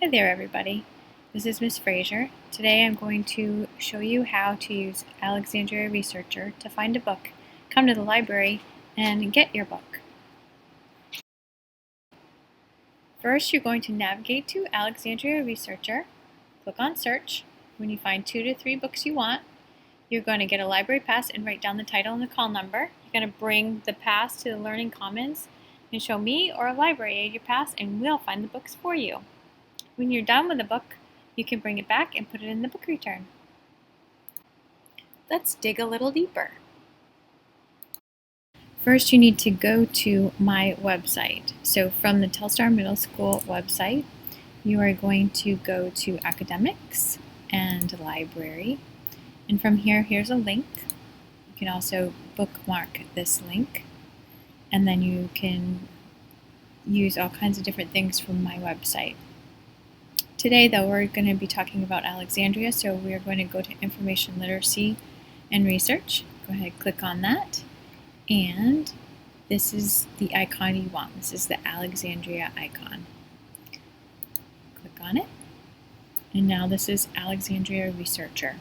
Hi there everybody, this is Miss Fraser. Today I'm going to show you how to use Alexandria Researcher to find a book. Come to the library and get your book. First you're going to navigate to Alexandria Researcher, click on search. When you find 2 to 3 books you want, you're going to get a library pass and write down the title and the call number. You're going to bring the pass to the Learning Commons and show me or a library aide your pass and we'll find the books for you. When you're done with the book, you can bring it back and put it in the book return. Let's dig a little deeper. First, you need to go to my website. So from the Telstar Middle School website, you are going to go to Academics and Library. And from here, here's a link. You can also bookmark this link. And then you can use all kinds of different things from my website. Today, though, we're going to be talking about Alexandria, so we are going to go to Information Literacy and Research. Go ahead and click on that. And this is the icon you want. This is the Alexandria icon. Click on it. And now this is Alexandria Researcher.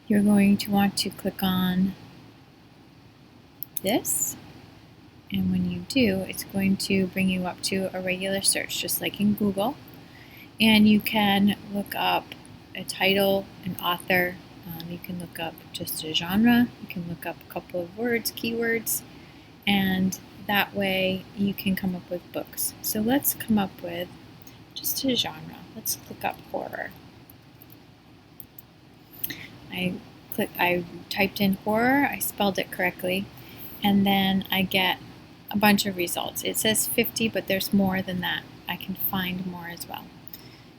You're going to want to click on this. And when you do, it's going to bring you up to a regular search, just like in Google. And you can look up a title, an author. You can look up just a genre. You can look up a couple of words, keywords. And that way you can come up with books. So let's come up with just a genre. Let's look up horror. I typed in horror. I spelled it correctly. And then I get a bunch of results. It says 50, but there's more than that. I can find more as well.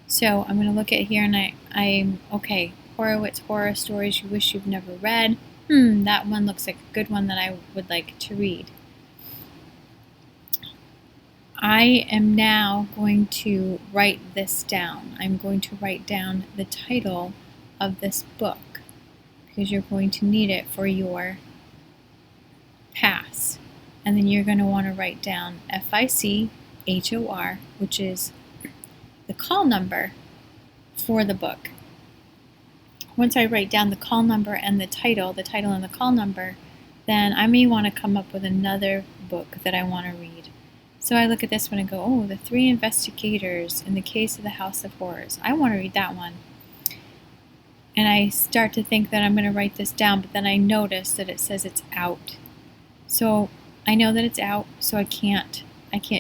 So I'm going to look at here and I'm okay. Horowitz horror stories you wish you've never read. That one looks like a good one that I would like to read. I am now going to write this down. I'm going to write down the title of this book because you're going to need it for your pass. And then you're going to want to write down FICHOR, which is the call number for the book. Once I write down the call number and the title and the call number, then I may want to come up with another book that I want to read. So I look at this one and go, oh, The 3 Investigators in the Case of the House of Horrors. I want to read that one. And I start to think that I'm going to write this down, but then I notice that it says it's out. So I know that it's out, so I can't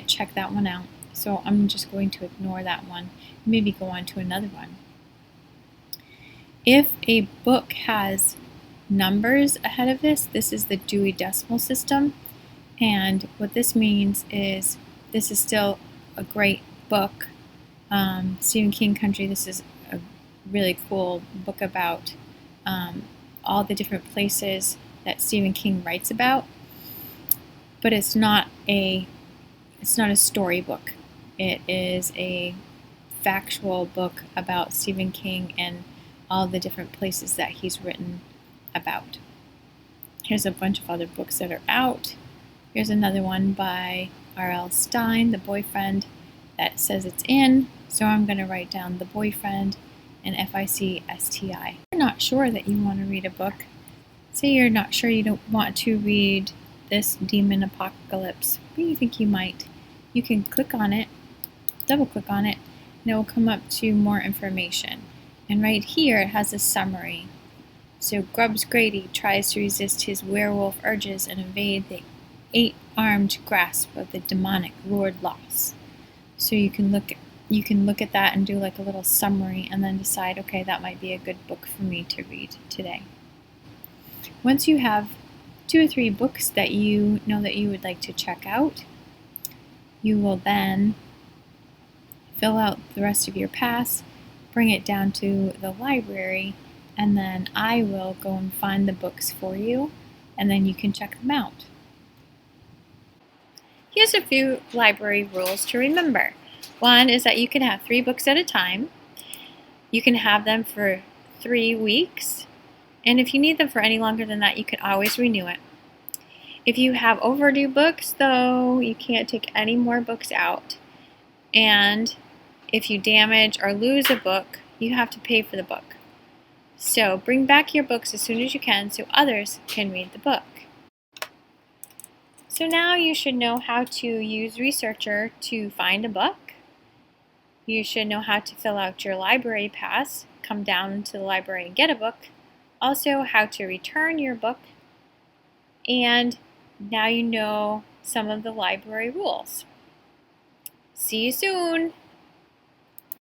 check that one out. So I'm just going to ignore that one, maybe go on to another one. If a book has numbers ahead of this is the Dewey Decimal System. And what this means is this is still a great book. Stephen King Country, this is a really cool book about all the different places that Stephen King writes about. But it's not a storybook. It is a factual book about Stephen King and all the different places that he's written about. Here's a bunch of other books that are out. Here's another one by R.L. Stine, The Boyfriend, that says it's in. So I'm going to write down The Boyfriend and FICSTI. If you're not sure that you want to read a book, say you're not sure you don't want to read this Demon Apocalypse, but you think you might, you can click on it, double click on it, and it will come up to more information. And right here it has a summary. So Grubbs Grady tries to resist his werewolf urges and evade the 8-armed grasp of the demonic Lord Loss. So you can look at that and do like a little summary and then decide, okay, that might be a good book for me to read today. Once you have 2 or 3 books that you know that you would like to check out, you will then fill out the rest of your pass, bring it down to the library, and then I will go and find the books for you, and then you can check them out. Here's a few library rules to remember. One is that you can have 3 books at a time. You can have them for 3 weeks. And if you need them for any longer than that, you can always renew it. If you have overdue books, though, you can't take any more books out. And if you damage or lose a book, you have to pay for the book. So bring back your books as soon as you can so others can read the book. So now you should know how to use Researcher to find a book. You should know how to fill out your library pass, come down to the library and get a book. Also how to return your book. And now you know some of the library rules. See you soon!